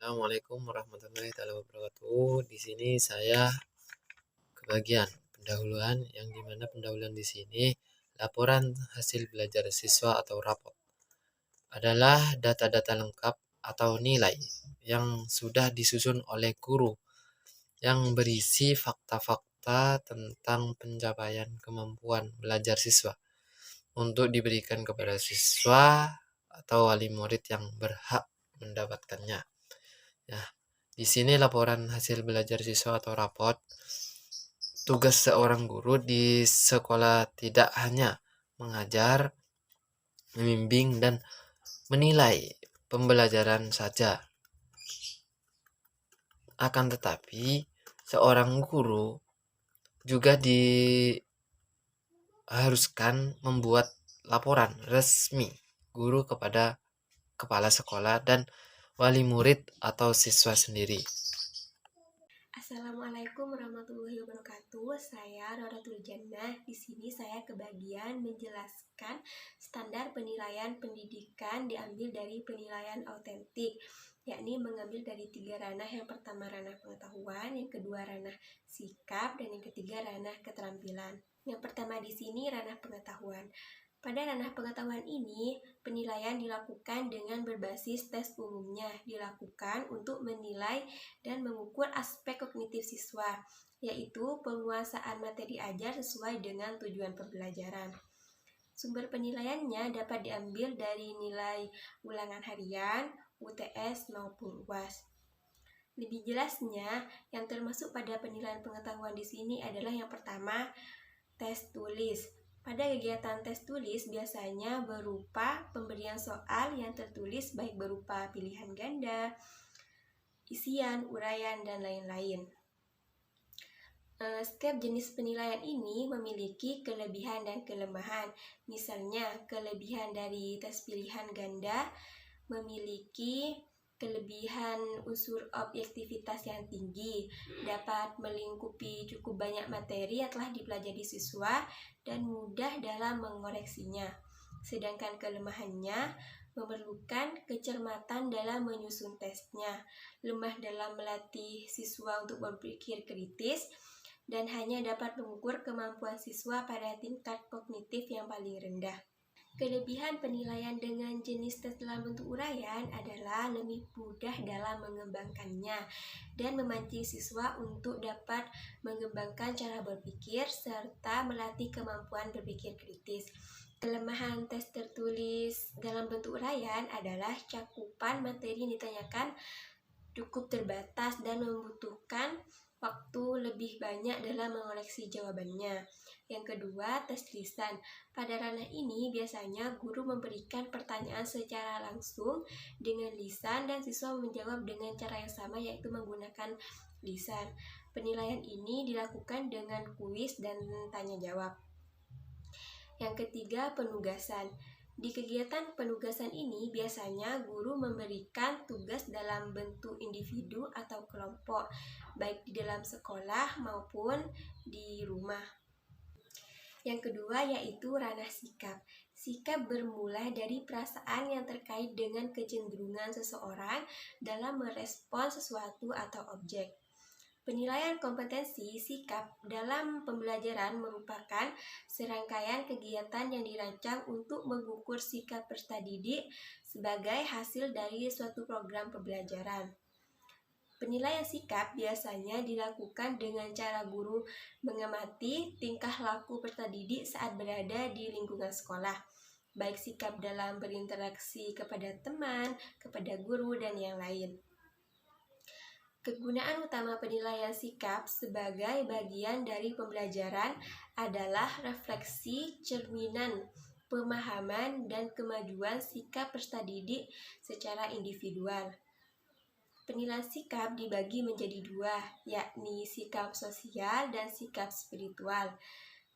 Assalamualaikum warahmatullahi wabarakatuh. Di sini saya kebagian pendahuluan yang dimana pendahuluan di sini laporan hasil belajar siswa atau rapot adalah data-data lengkap atau nilai yang sudah disusun oleh guru yang berisi fakta-fakta tentang pencapaian kemampuan belajar siswa untuk diberikan kepada siswa atau wali murid yang berhak mendapatkannya. Ya, di sini laporan hasil belajar siswa atau rapot. Tugas seorang guru di sekolah tidak hanya mengajar, membimbing, dan menilai pembelajaran saja. Akan tetapi, seorang guru juga diharuskan membuat laporan resmi guru kepada kepala sekolah dan wali murid atau siswa sendiri. Assalamualaikum warahmatullahi wabarakatuh. Saya Roratul Jannah. Di sini saya kebagian menjelaskan standar penilaian pendidikan diambil dari penilaian autentik, yakni mengambil dari 3 ranah. Yang pertama ranah pengetahuan, yang kedua ranah sikap, dan yang ketiga ranah keterampilan. Yang pertama di sini ranah pengetahuan. Pada ranah pengetahuan ini, penilaian dilakukan dengan berbasis tes umumnya, dilakukan untuk menilai dan mengukur aspek kognitif siswa, yaitu penguasaan materi ajar sesuai dengan tujuan pembelajaran. Sumber penilaiannya dapat diambil dari nilai ulangan harian, UTS maupun UAS. Lebih jelasnya, yang termasuk pada penilaian pengetahuan di sini adalah yang pertama, tes tulis. Pada kegiatan tes tulis biasanya berupa pemberian soal yang tertulis baik berupa pilihan ganda, isian, uraian, dan lain-lain. Setiap jenis penilaian ini memiliki kelebihan dan kelemahan. Misalnya, kelebihan dari tes pilihan ganda memiliki kelebihan unsur objektivitas yang tinggi, dapat melingkupi cukup banyak materi yang telah dipelajari siswa dan mudah dalam mengoreksinya. Sedangkan kelemahannya memerlukan kecermatan dalam menyusun tesnya, lemah dalam melatih siswa untuk berpikir kritis, dan hanya dapat mengukur kemampuan siswa pada tingkat kognitif yang paling rendah. Kelebihan penilaian dengan jenis tes dalam bentuk uraian adalah lebih mudah dalam mengembangkannya dan memancing siswa untuk dapat mengembangkan cara berpikir serta melatih kemampuan berpikir kritis. Kelemahan tes tertulis dalam bentuk uraian adalah cakupan materi yang ditanyakan cukup terbatas dan membutuhkan waktu lebih banyak dalam mengoreksi jawabannya. Yang kedua, tes lisan. Pada ranah ini biasanya guru memberikan pertanyaan secara langsung dengan lisan dan siswa menjawab dengan cara yang sama, yaitu menggunakan lisan. Penilaian ini dilakukan dengan kuis dan tanya jawab. Yang ketiga, penugasan. Di kegiatan penugasan ini biasanya guru memberikan tugas dalam bentuk individu atau kelompok, baik di dalam sekolah maupun di rumah. Yang kedua yaitu ranah sikap. Sikap bermula dari perasaan yang terkait dengan kecenderungan seseorang dalam merespon sesuatu atau objek. Penilaian kompetensi sikap dalam pembelajaran merupakan serangkaian kegiatan yang dirancang untuk mengukur sikap peserta didik sebagai hasil dari suatu program pembelajaran. Penilaian sikap biasanya dilakukan dengan cara guru mengamati tingkah laku peserta didik saat berada di lingkungan sekolah, baik sikap dalam berinteraksi kepada teman, kepada guru, dan yang lain. Kegunaan utama penilaian sikap sebagai bagian dari pembelajaran adalah refleksi, cerminan, pemahaman, dan kemajuan sikap peserta didik secara individual. Penilaian sikap dibagi menjadi 2, yakni sikap sosial dan sikap spiritual.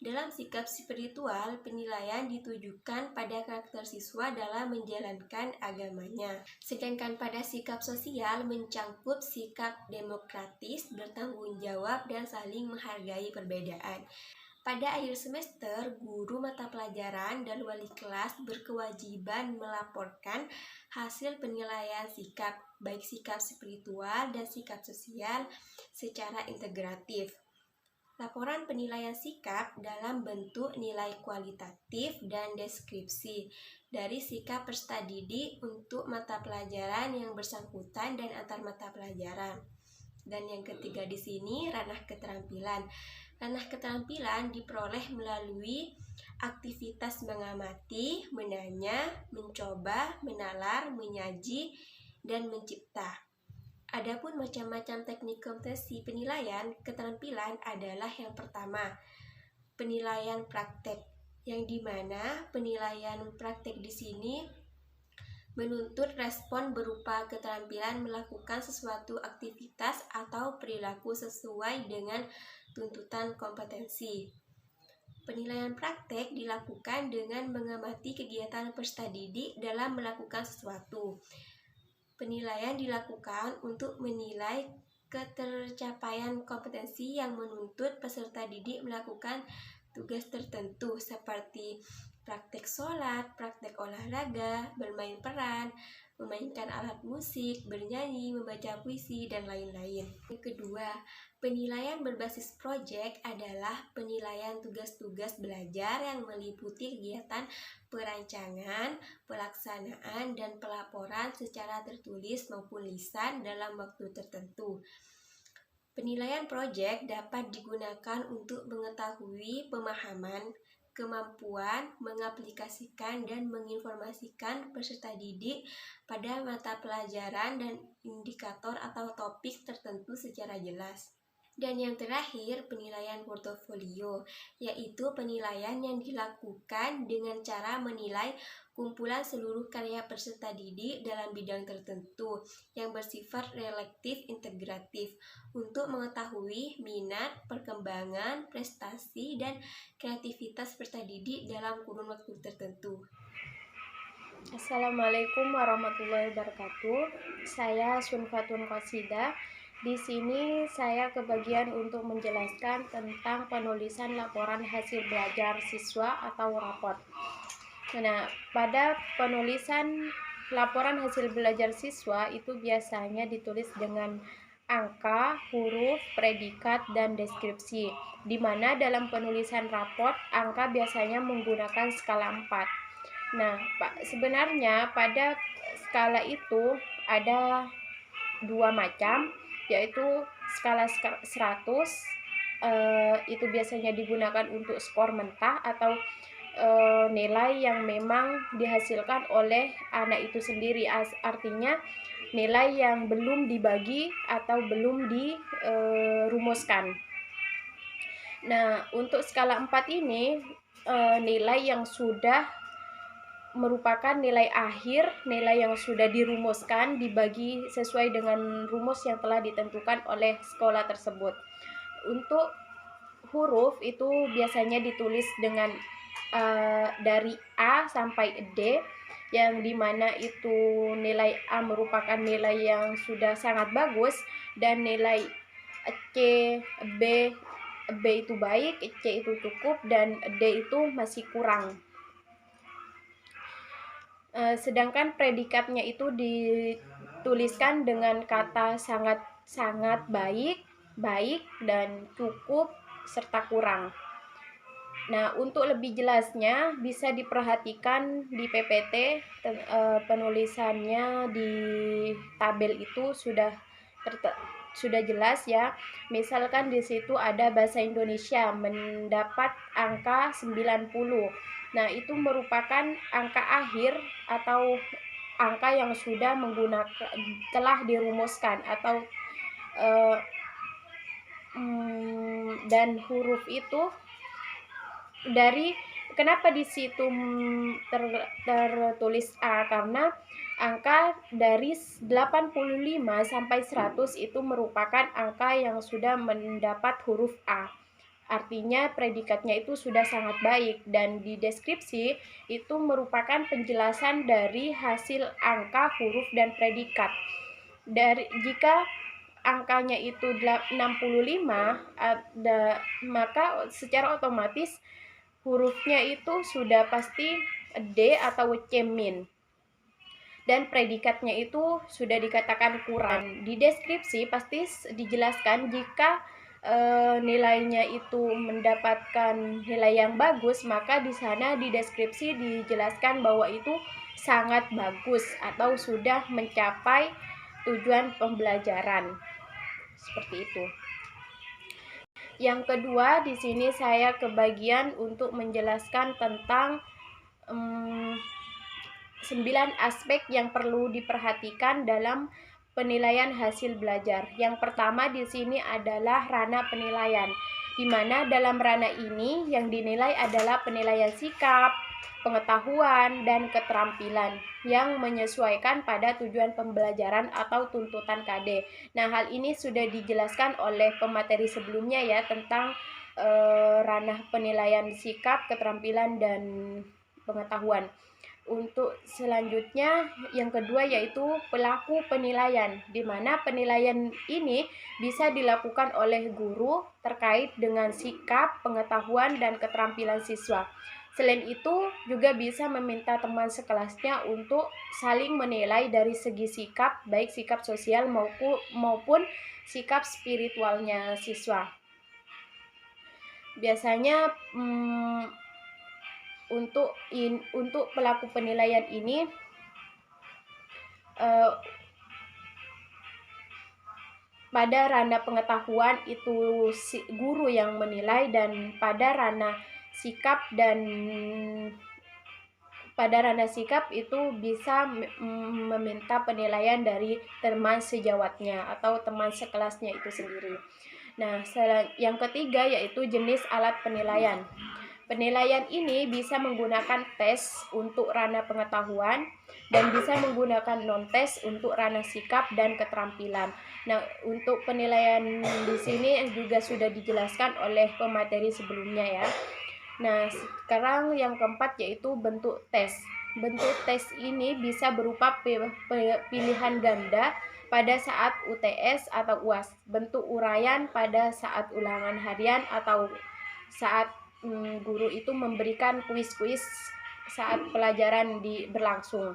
Dalam sikap spiritual, penilaian ditujukan pada karakter siswa dalam menjalankan agamanya. Sedangkan pada sikap sosial mencangkup sikap demokratis, bertanggung jawab, dan saling menghargai perbedaan. Pada akhir semester, guru mata pelajaran dan wali kelas berkewajiban melaporkan hasil penilaian sikap, baik sikap spiritual dan sikap sosial secara integratif. Laporan penilaian sikap dalam bentuk nilai kualitatif dan deskripsi dari sikap peserta didik untuk mata pelajaran yang bersangkutan dan antar mata pelajaran. Dan yang ketiga di sini ranah keterampilan. Ranah keterampilan diperoleh melalui aktivitas mengamati, menanya, mencoba, menalar, menyaji, dan mencipta. Adapun macam-macam teknik kompetensi penilaian keterampilan adalah yang pertama, penilaian praktek, yang dimana penilaian praktek di sini menuntut respon berupa keterampilan melakukan sesuatu aktivitas atau perilaku sesuai dengan tuntutan kompetensi. Penilaian praktek dilakukan dengan mengamati kegiatan peserta didik dalam melakukan sesuatu. Penilaian dilakukan untuk menilai ketercapaian kompetensi yang menuntut peserta didik melakukan tugas tertentu seperti praktek sholat, praktek olahraga, bermain peran, memainkan alat musik, bernyanyi, membaca puisi, dan lain-lain. Yang kedua, penilaian berbasis proyek adalah penilaian tugas-tugas belajar yang meliputi kegiatan perancangan, pelaksanaan, dan pelaporan secara tertulis maupun lisan dalam waktu tertentu. Penilaian proyek dapat digunakan untuk mengetahui pemahaman, kemampuan mengaplikasikan dan menginformasikan peserta didik pada mata pelajaran dan indikator atau topik tertentu secara jelas. Dan yang terakhir, penilaian portofolio, yaitu penilaian yang dilakukan dengan cara menilai kumpulan seluruh karya peserta didik dalam bidang tertentu yang bersifat relektif integratif untuk mengetahui minat, perkembangan, prestasi, dan kreativitas peserta didik dalam kurun waktu tertentu. Assalamualaikum warahmatullahi wabarakatuh. Saya Sunfatun Qasida. Di sini saya kebagian untuk menjelaskan tentang penulisan laporan hasil belajar siswa atau raport. Nah, pada penulisan laporan hasil belajar siswa itu biasanya ditulis dengan angka, huruf, predikat, dan deskripsi. Di mana dalam penulisan raport, angka biasanya menggunakan skala 4. Nah, sebenarnya pada skala itu ada dua macam, yaitu skala 100 itu biasanya digunakan untuk skor mentah atau nilai yang memang dihasilkan oleh anak itu sendiri, artinya nilai yang belum dibagi atau belum dirumuskan. Nah, untuk skala 4 ini nilai yang sudah merupakan nilai akhir, nilai yang sudah dirumuskan, dibagi sesuai dengan rumus yang telah ditentukan oleh sekolah tersebut. Untuk huruf itu biasanya ditulis dengan dari A sampai D, yang dimana itu nilai A merupakan nilai yang sudah sangat bagus, dan nilai C, B itu baik, C itu cukup, dan D itu masih kurang. Sedangkan predikatnya itu dituliskan dengan kata sangat baik, dan cukup, serta kurang. Nah, untuk lebih jelasnya bisa diperhatikan di PPT, penulisannya di tabel itu sudah jelas ya. Misalkan di situ ada bahasa Indonesia mendapat angka 90. Nah, itu merupakan angka akhir atau angka yang sudah telah dirumuskan atau dan huruf itu kenapa di situ tertulis A, karena angka dari 85 sampai 100 itu merupakan angka yang sudah mendapat huruf A. Artinya predikatnya itu sudah sangat baik, dan di deskripsi itu merupakan penjelasan dari hasil angka, huruf, dan predikat. Jika angkanya itu 65, maka secara otomatis hurufnya itu sudah pasti D atau C min. Dan predikatnya itu sudah dikatakan kurang. Di deskripsi pasti dijelaskan jika nilainya itu mendapatkan nilai yang bagus, maka di sana di deskripsi dijelaskan bahwa itu sangat bagus atau sudah mencapai tujuan pembelajaran. Seperti itu. Yang kedua, di sini saya kebagian untuk menjelaskan tentang 9 aspek yang perlu diperhatikan dalam penilaian hasil belajar. Yang pertama di sini adalah ranah penilaian, di mana dalam ranah ini yang dinilai adalah penilaian sikap, pengetahuan, dan keterampilan yang menyesuaikan pada tujuan pembelajaran atau tuntutan KD. Nah, hal ini sudah dijelaskan oleh pemateri sebelumnya ya tentang ranah penilaian sikap, keterampilan, dan pengetahuan. Untuk selanjutnya yang kedua yaitu pelaku penilaian, di mana penilaian ini bisa dilakukan oleh guru terkait dengan sikap, pengetahuan, dan keterampilan siswa. Selain itu juga bisa meminta teman sekelasnya untuk saling menilai dari segi sikap, baik sikap sosial maupun sikap spiritualnya siswa. Biasanya untuk pelaku penilaian ini pada ranah pengetahuan itu guru yang menilai, dan pada ranah sikap itu bisa meminta penilaian dari teman sejawatnya atau teman sekelasnya itu sendiri. Nah, yang ketiga yaitu jenis alat penilaian. Penilaian ini bisa menggunakan tes untuk ranah pengetahuan dan bisa menggunakan non-tes untuk ranah sikap dan keterampilan. Nah, untuk penilaian di sini juga sudah dijelaskan oleh pemateri sebelumnya ya. Nah, sekarang yang keempat yaitu bentuk tes. Bentuk tes ini bisa berupa pilihan ganda pada saat UTS atau UAS, bentuk uraian pada saat ulangan harian atau saat guru itu memberikan kuis-kuis saat pelajaran berlangsung.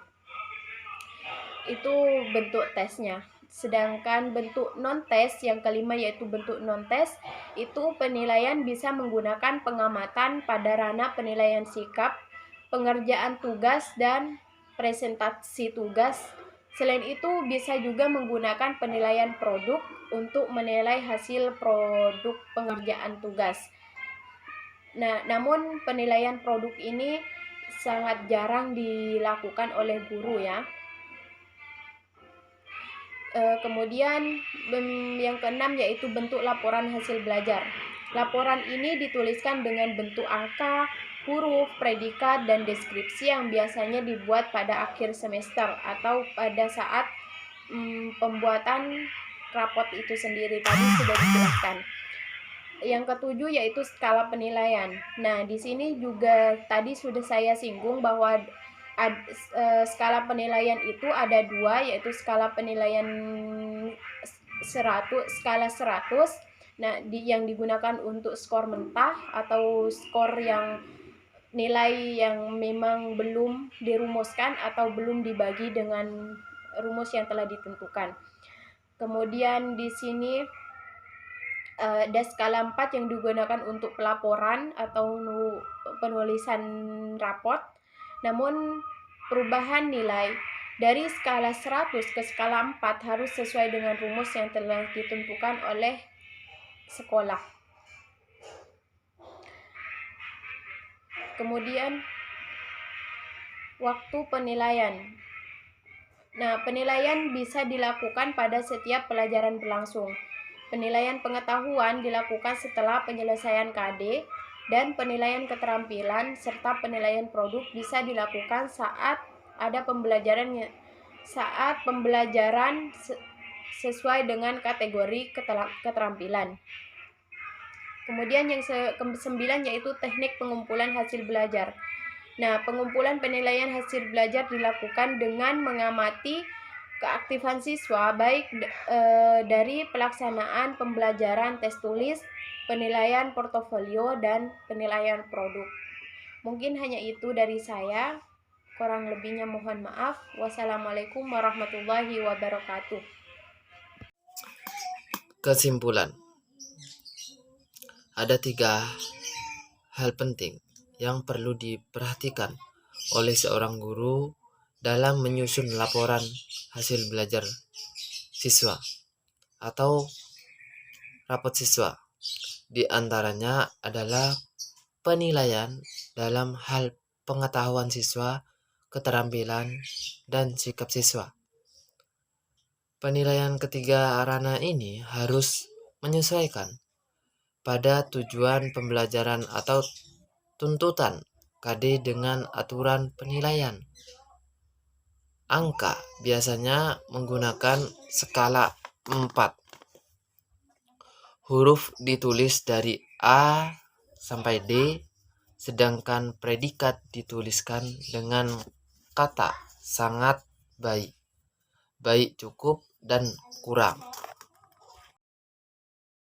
Itu bentuk tesnya. Sedangkan bentuk non-tes yang kelima yaitu bentuk non-tes, itu penilaian bisa menggunakan pengamatan pada ranah penilaian sikap, pengerjaan tugas, dan presentasi tugas. Selain itu bisa juga menggunakan penilaian produk untuk menilai hasil produk pengerjaan tugas. Nah, namun penilaian produk ini sangat jarang dilakukan oleh guru ya. Kemudian yang keenam yaitu bentuk laporan hasil belajar. Laporan ini dituliskan dengan bentuk angka, huruf, predikat, dan deskripsi yang biasanya dibuat pada akhir semester atau pada saat pembuatan rapot itu sendiri. Tadi sudah dijelaskan. Yang ketujuh yaitu skala penilaian. Nah, di sini juga tadi sudah saya singgung bahwa skala penilaian itu ada dua, yaitu skala penilaian 100. Nah, yang digunakan untuk skor mentah atau skor yang nilai yang memang belum dirumuskan atau belum dibagi dengan rumus yang telah ditentukan. Kemudian di sini ada skala 4 yang digunakan untuk pelaporan atau penulisan raport. Namun perubahan nilai dari skala 100 ke skala 4 harus sesuai dengan rumus yang telah ditentukan oleh sekolah. Kemudian waktu penilaian. Nah, penilaian bisa dilakukan pada setiap pelajaran berlangsung. Penilaian pengetahuan dilakukan setelah penyelesaian KD, dan penilaian keterampilan serta penilaian produk bisa dilakukan saat ada pembelajaran sesuai dengan kategori keterampilan. Kemudian yang ke-9 yaitu teknik pengumpulan hasil belajar. Nah, pengumpulan penilaian hasil belajar dilakukan dengan mengamati keaktifan siswa baik dari pelaksanaan pembelajaran tes tulis, penilaian portofolio, dan penilaian produk. Mungkin hanya itu dari saya. Kurang lebihnya mohon maaf. Wassalamualaikum warahmatullahi wabarakatuh. Kesimpulan, ada 3 hal penting yang perlu diperhatikan oleh seorang guru dalam menyusun laporan hasil belajar siswa atau rapot siswa. Di antaranya adalah penilaian dalam hal pengetahuan siswa, keterampilan, dan sikap siswa. Penilaian ketiga ranah ini harus menyesuaikan pada tujuan pembelajaran atau tuntutan KD dengan aturan penilaian. Angka biasanya menggunakan skala 4. Huruf ditulis dari A sampai D, sedangkan predikat dituliskan dengan kata sangat, baik, baik cukup, dan kurang.